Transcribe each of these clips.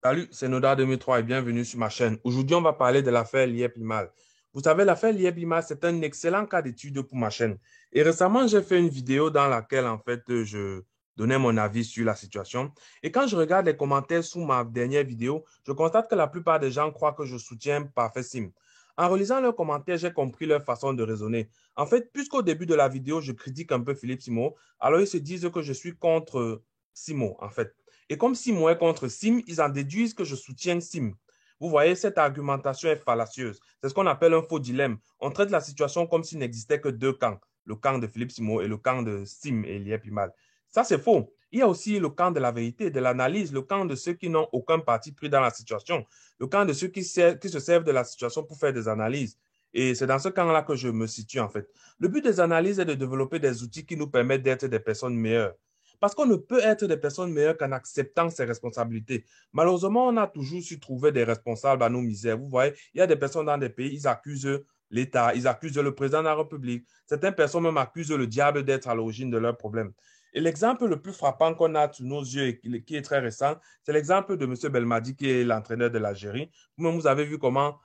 Salut, c'est Noda 2003 et bienvenue sur ma chaîne. Aujourd'hui, on va parler de l'affaire Liep Limal. Vous savez, l'affaire Liep Limal, c'est un excellent cas d'étude pour ma chaîne. Et récemment, j'ai fait une vidéo dans laquelle, je donnais mon avis sur la situation. Et quand je regarde les commentaires sous ma dernière vidéo, je constate que la plupart des gens croient que je soutiens Parfait Sim. En relisant leurs commentaires, j'ai compris leur façon de raisonner. En fait, puisqu'au début de la vidéo, je critique un peu Philippe Simo, alors ils se disent que je suis contre Simo, en fait. Et comme Sim est contre Sim, ils en déduisent que je soutiens Sim. Vous voyez, cette argumentation est fallacieuse. C'est ce qu'on appelle un faux dilemme. On traite la situation comme s'il n'existait que deux camps, le camp de Philippe Simo et le camp de Sim et Liep Limal. Ça, c'est faux. Il y a aussi le camp de la vérité, de l'analyse, le camp de ceux qui n'ont aucun parti pris dans la situation, le camp de ceux qui se servent de la situation pour faire des analyses. Et c'est dans ce camp-là que je me situe, en fait. Le but des analyses est de développer des outils qui nous permettent d'être des personnes meilleures. Parce qu'on ne peut être des personnes meilleures qu'en acceptant ses responsabilités. Malheureusement, on a toujours su trouver des responsables à nos misères. Vous voyez, il y a des personnes dans des pays, ils accusent l'État, ils accusent le président de la République. Certaines personnes même accusent le diable d'être à l'origine de leurs problèmes. Et l'exemple le plus frappant qu'on a sous nos yeux et qui est très récent, c'est l'exemple de M. Belmadi, qui est l'entraîneur de l'Algérie. Vous-même, vous avez vu comment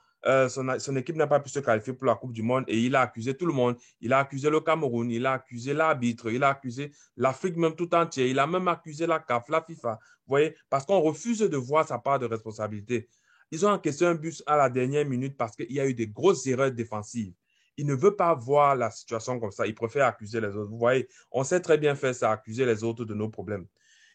son équipe n'a pas pu se qualifier pour la Coupe du Monde et il a accusé tout le monde. Il a accusé le Cameroun, il a accusé l'arbitre, il a accusé l'Afrique même tout entière. Il a même accusé la CAF, la FIFA. Vous voyez, parce qu'on refuse de voir sa part de responsabilité. Ils ont encaissé un but à la dernière minute parce qu'il y a eu des grosses erreurs défensives. Il ne veut pas voir la situation comme ça. Il préfère accuser les autres. Vous voyez, on sait très bien faire ça, accuser les autres de nos problèmes.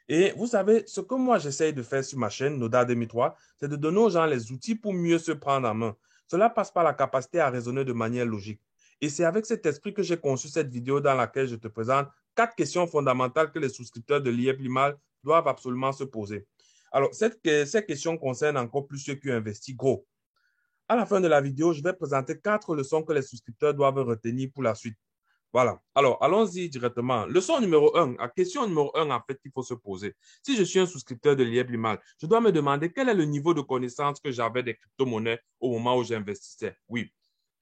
Et vous savez, ce que moi j'essaye de faire sur ma chaîne, Noda 2003, c'est de donner aux gens les outils pour mieux se prendre en main. Cela passe par la capacité à raisonner de manière logique. Et c'est avec cet esprit que j'ai conçu cette vidéo dans laquelle je te présente quatre questions fondamentales que les souscripteurs de l'IEP Limal doivent absolument se poser. Alors, ces questions concernent encore plus ceux qui ont investi gros. À la fin de la vidéo, je vais présenter quatre leçons que les souscripteurs doivent retenir pour la suite. Voilà. Alors, allons-y directement. Leçon numéro un, la question numéro un, en fait, qu'il faut se poser. Si je suis un souscripteur de l'IEP Limal, je dois me demander quel est le niveau de connaissance que j'avais des crypto-monnaies au moment où j'investissais. Oui.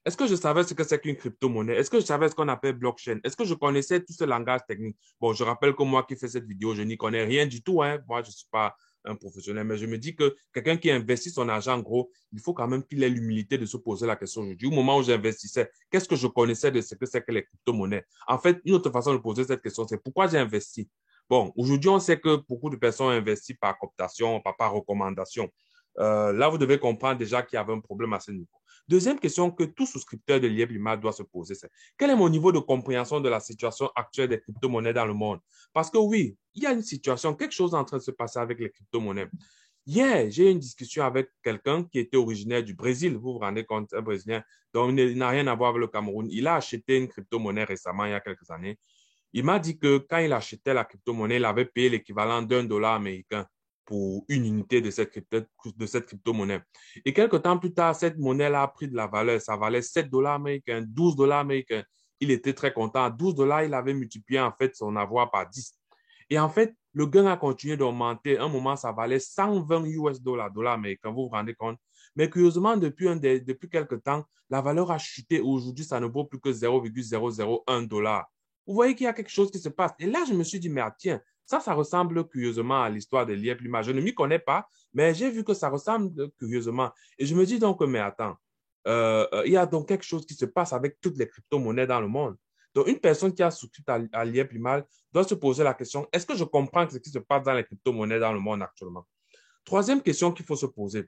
Est-ce que je savais ce que c'est qu'une crypto-monnaie? Est-ce que je savais ce qu'on appelle blockchain? Est-ce que je connaissais tout ce langage technique? Bon, je rappelle que moi qui fais cette vidéo, je n'y connais rien du tout, hein. Moi, je ne suis pas un professionnel, mais je me dis que quelqu'un qui investit son argent, en gros, il faut quand même qu'il ait l'humilité de se poser la question aujourd'hui. Au moment où j'investissais, qu'est-ce que je connaissais de ce que c'est que les crypto-monnaies? En fait, une autre façon de poser cette question, c'est pourquoi j'ai investi? Bon, aujourd'hui, on sait que beaucoup de personnes investissent par cooptation, par recommandation. Là, vous devez comprendre déjà qu'il y avait un problème à ce niveau. Deuxième question que tout souscripteur de l'IEP-LIMA doit se poser, c'est quel est mon niveau de compréhension de la situation actuelle des crypto-monnaies dans le monde? Parce que oui, il y a une situation, quelque chose est en train de se passer avec les crypto-monnaies. Hier, j'ai eu une discussion avec quelqu'un qui était originaire du Brésil. Vous vous rendez compte, un Brésilien. Donc, il n'a rien à voir avec le Cameroun. Il a acheté une crypto-monnaie récemment, il y a quelques années. Il m'a dit que quand il achetait la crypto-monnaie, il avait payé l'équivalent d'1 dollar américain pour une unité de cette crypto-monnaie. Et quelques temps plus tard, cette monnaie-là a pris de la valeur. Ça valait 7 dollars américains, 12 dollars américains. Il était très content. À 12 dollars, il avait multiplié en fait son avoir par 10. Et en fait, le gain a continué d'augmenter. À un moment, ça valait 120 dollars américains. Vous vous rendez compte? Mais curieusement, depuis quelques temps, la valeur a chuté. Aujourd'hui, ça ne vaut plus que 0,001 dollar. Vous voyez qu'il y a quelque chose qui se passe. Et là, je me suis dit, mais tiens, ça ressemble curieusement à l'histoire de l'IEP Lima. Je ne m'y connais pas, mais j'ai vu que ça ressemble curieusement. Et je me dis donc, mais attends, il y a donc quelque chose qui se passe avec toutes les crypto-monnaies dans le monde. Donc, une personne qui a souscrit à l'IEP Lima doit se poser la question, est-ce que je comprends ce qui se passe dans les crypto-monnaies dans le monde actuellement? Troisième question qu'il faut se poser.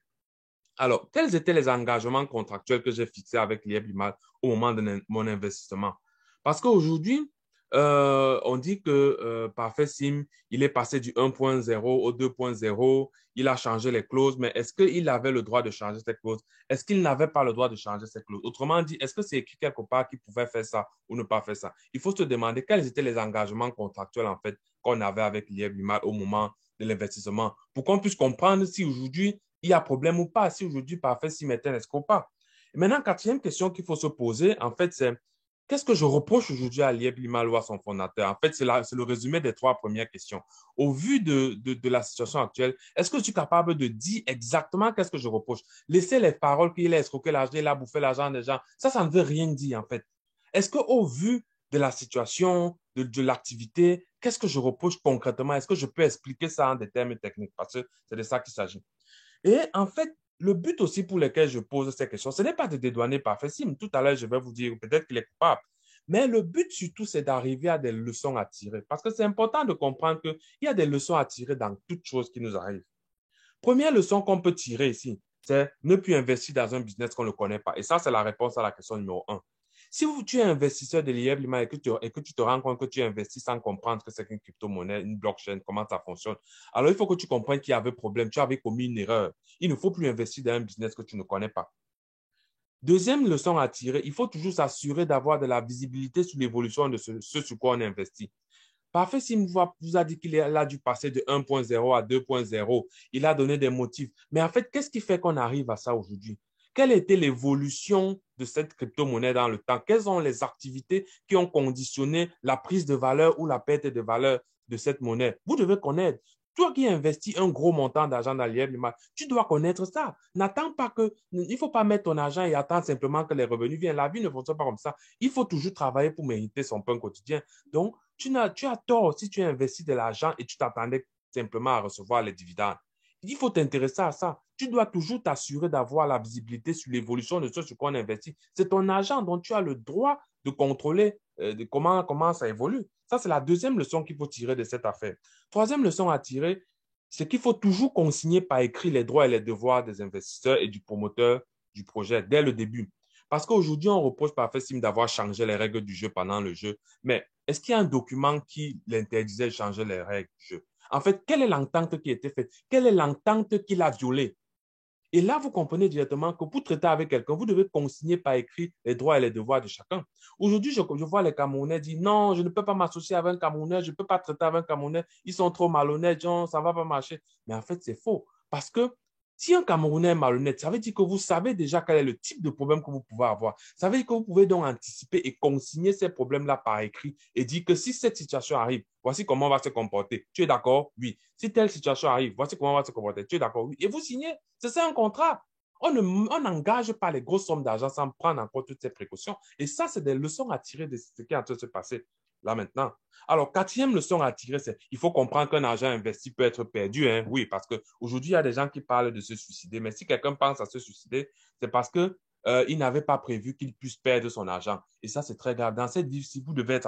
Alors, quels étaient les engagements contractuels que j'ai fixés avec l'IEP Lima au moment de mon investissement? Parce qu'aujourd'hui, on dit que Parfait Sim, il est passé du 1.0 au 2.0, il a changé les clauses, mais est-ce qu'il avait le droit de changer ces clauses? Est-ce qu'il n'avait pas le droit de changer ces clauses? Autrement dit, est-ce que c'est écrit quelque part qu'il pouvait faire ça ou ne pas faire ça? Il faut se demander quels étaient les engagements contractuels en fait qu'on avait avec l'IEB au moment de l'investissement pour qu'on puisse comprendre si aujourd'hui il y a problème ou pas, si aujourd'hui Parfait Sim est un escroc ou pas. Et maintenant, quatrième question qu'il faut se poser, en fait, c'est qu'est-ce que je reproche aujourd'hui à Lieb Limal ou à son fondateur? En fait, c'est le résumé des trois premières questions. Au vu de la situation actuelle, est-ce que je suis capable de dire exactement qu'est-ce que je reproche? Laisser les paroles qu'il a escroqué l'argent, il a bouffé l'argent des gens, ça ne veut rien dire en fait. Est-ce qu'au vu de la situation, de l'activité, qu'est-ce que je reproche concrètement? Est-ce que je peux expliquer ça en des termes techniques? Parce que c'est de ça qu'il s'agit. Et en fait, le but aussi pour lequel je pose ces questions, ce n'est pas de dédouaner Parfait Sim. Tout à l'heure, je vais vous dire peut-être qu'il est coupable. Mais le but surtout, c'est d'arriver à des leçons à tirer. Parce que c'est important de comprendre qu'il y a des leçons à tirer dans toute chose qui nous arrive. Première leçon qu'on peut tirer ici, c'est ne plus investir dans un business qu'on ne connaît pas. Et ça, c'est la réponse à la question numéro un. Si tu es investisseur de l'IEB et que tu te rends compte que tu investis sans comprendre que c'est qu'une crypto-monnaie, une blockchain, comment ça fonctionne, alors il faut que tu comprennes qu'il y avait problème, tu avais commis une erreur. Il ne faut plus investir dans un business que tu ne connais pas. Deuxième leçon à tirer, il faut toujours s'assurer d'avoir de la visibilité sur l'évolution de ce sur quoi on investit. Parfait Sim vous a dit qu'il a dû passer de 1.0 à 2.0. Il a donné des motifs. Mais en fait, qu'est-ce qui fait qu'on arrive à ça aujourd'hui? Quelle était l'évolution de cette crypto-monnaie dans le temps? Quelles sont les activités qui ont conditionné la prise de valeur ou la perte de valeur de cette monnaie? Vous devez connaître. Toi qui investis un gros montant d'argent dans l'IEB, tu dois connaître ça. N'attends pas que, il ne faut pas mettre ton argent et attendre simplement que les revenus viennent. La vie ne fonctionne pas comme ça. Il faut toujours travailler pour mériter son pain quotidien. Donc, tu as tort si tu investis de l'argent et tu t'attendais simplement à recevoir les dividendes. Il faut t'intéresser à ça. Tu dois toujours t'assurer d'avoir la visibilité sur l'évolution de ce sur quoi on investit. C'est ton argent dont tu as le droit de contrôler de comment ça évolue. Ça, c'est la deuxième leçon qu'il faut tirer de cette affaire. Troisième leçon à tirer, c'est qu'il faut toujours consigner par écrit les droits et les devoirs des investisseurs et du promoteur du projet dès le début. Parce qu'aujourd'hui, on reproche Parfait Sim d'avoir changé les règles du jeu pendant le jeu. Mais est-ce qu'il y a un document qui l'interdisait de changer les règles du jeu? En fait, quelle est l'entente qui a été faite? Quelle est l'entente qu'il a violée? Et là, vous comprenez directement que pour traiter avec quelqu'un, vous devez consigner par écrit les droits et les devoirs de chacun. Aujourd'hui, je vois les Camerounais dire non, je ne peux pas m'associer avec un Camerounais, je ne peux pas traiter avec un Camerounais, ils sont trop malhonnêtes, genre, ça ne va pas marcher. Mais en fait, c'est faux. Parce que si un Camerounais est malhonnête, ça veut dire que vous savez déjà quel est le type de problème que vous pouvez avoir. Ça veut dire que vous pouvez donc anticiper et consigner ces problèmes-là par écrit et dire que si cette situation arrive, voici comment on va se comporter. Tu es d'accord? Oui. Si telle situation arrive, voici comment on va se comporter. Tu es d'accord? Oui. Et vous signez. C'est ça un contrat. On n'engage pas les grosses sommes d'argent sans prendre en compte toutes ces précautions. Et ça, c'est des leçons à tirer de ce qui est en train de se passer là maintenant. Alors, quatrième leçon à tirer, c'est il faut comprendre qu'un argent investi peut être perdu. Hein? Oui, parce qu'aujourd'hui, il y a des gens qui parlent de se suicider. Mais si quelqu'un pense à se suicider, c'est parce que il n'avait pas prévu qu'il puisse perdre son argent. Et ça, c'est très grave. Dans cette vie, si vous devez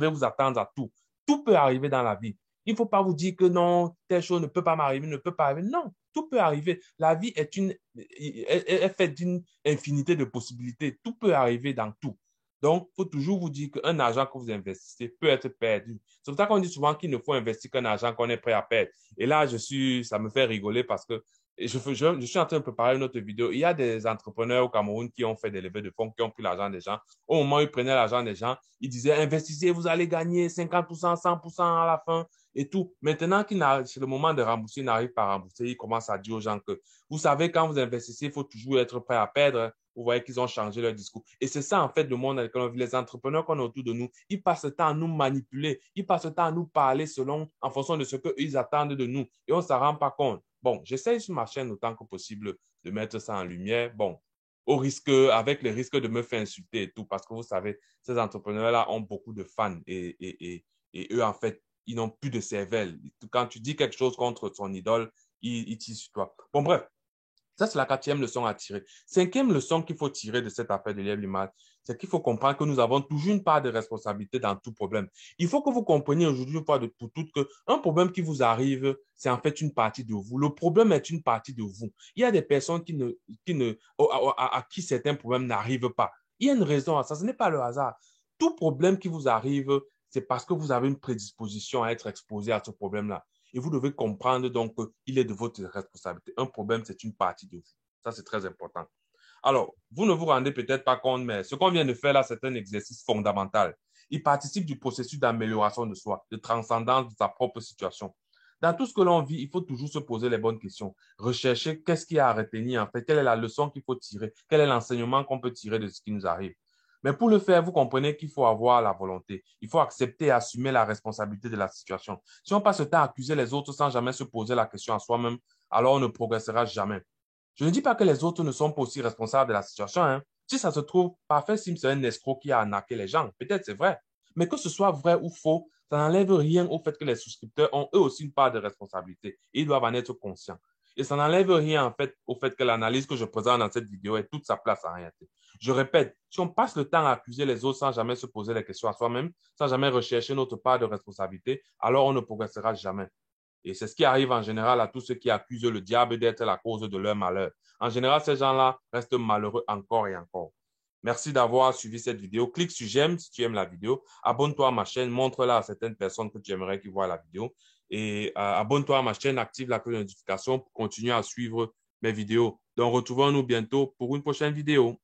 vous attendre à tout. Tout peut arriver dans la vie. Il ne faut pas vous dire que non, telle chose ne peut pas m'arriver, ne peut pas arriver. Non, tout peut arriver. La vie est faite d'une infinité de possibilités. Tout peut arriver dans tout. Donc, il faut toujours vous dire qu'un argent que vous investissez peut être perdu. C'est pour ça qu'on dit souvent qu'il ne faut investir qu'un argent qu'on est prêt à perdre. Et là, ça me fait rigoler parce que je suis en train de préparer une autre vidéo. Il y a des entrepreneurs au Cameroun qui ont fait des levées de fonds, qui ont pris l'argent des gens. Au moment où ils prenaient l'argent des gens, ils disaient investissez, vous allez gagner 50%, 100% à la fin et tout. Maintenant c'est le moment de rembourser, ils n'arrivent pas à rembourser. Ils commencent à dire aux gens que vous savez, quand vous investissez, il faut toujours être prêt à perdre. Vous voyez qu'ils ont changé leur discours. Et c'est ça, en fait, le monde dans lequel on vit. Les entrepreneurs qu'on a autour de nous, ils passent le temps à nous manipuler. Ils passent le temps à nous parler en fonction de ce qu'ils attendent de nous. Et on ne s'en rend pas compte. Bon, j'essaye sur ma chaîne autant que possible de mettre ça en lumière. Bon, avec le risque de me faire insulter et tout, parce que vous savez, ces entrepreneurs-là ont beaucoup de fans et eux, en fait, ils n'ont plus de cervelle. Quand tu dis quelque chose contre son idole, ils tirent sur toi. Bon, bref. Ça, c'est la quatrième leçon à tirer. Cinquième leçon qu'il faut tirer de cette affaire de l'IEB, c'est qu'il faut comprendre que nous avons toujours une part de responsabilité dans tout problème. Il faut que vous compreniez aujourd'hui, une fois pour toutes, qu'un problème qui vous arrive, c'est en fait une partie de vous. Le problème est une partie de vous. Il y a des personnes à qui certains problèmes n'arrivent pas. Il y a une raison à ça. Ce n'est pas le hasard. Tout problème qui vous arrive, c'est parce que vous avez une prédisposition à être exposé à ce problème-là. Et vous devez comprendre donc qu'il est de votre responsabilité. Un problème, c'est une partie de vous. Ça, c'est très important. Alors, vous ne vous rendez peut-être pas compte, mais ce qu'on vient de faire là, c'est un exercice fondamental. Il participe du processus d'amélioration de soi, de transcendance de sa propre situation. Dans tout ce que l'on vit, il faut toujours se poser les bonnes questions. Rechercher qu'est-ce qu'il y a à retenir en fait, quelle est la leçon qu'il faut tirer, quel est l'enseignement qu'on peut tirer de ce qui nous arrive. Mais pour le faire, vous comprenez qu'il faut avoir la volonté. Il faut accepter et assumer la responsabilité de la situation. Si on passe le temps à accuser les autres sans jamais se poser la question à soi-même, alors on ne progressera jamais. Je ne dis pas que les autres ne sont pas aussi responsables de la situation. Hein. Si ça se trouve, Parfait Sim, c'est un escroc qui a arnaqué les gens. Peut-être c'est vrai. Mais que ce soit vrai ou faux, ça n'enlève rien au fait que les souscripteurs ont eux aussi une part de responsabilité et ils doivent en être conscients. Et ça n'enlève rien, en fait, au fait que l'analyse que je présente dans cette vidéo ait toute sa place en réalité. Je répète, si on passe le temps à accuser les autres sans jamais se poser les questions à soi-même, sans jamais rechercher notre part de responsabilité, alors on ne progressera jamais. Et c'est ce qui arrive en général à tous ceux qui accusent le diable d'être la cause de leur malheur. En général, ces gens-là restent malheureux encore et encore. Merci d'avoir suivi cette vidéo. Clique sur j'aime si tu aimes la vidéo. Abonne-toi à ma chaîne. Montre-la à certaines personnes que tu aimerais qu'ils voient la vidéo. Et abonne-toi à ma chaîne. Active la cloche de notification pour continuer à suivre mes vidéos. Donc, retrouvons-nous bientôt pour une prochaine vidéo.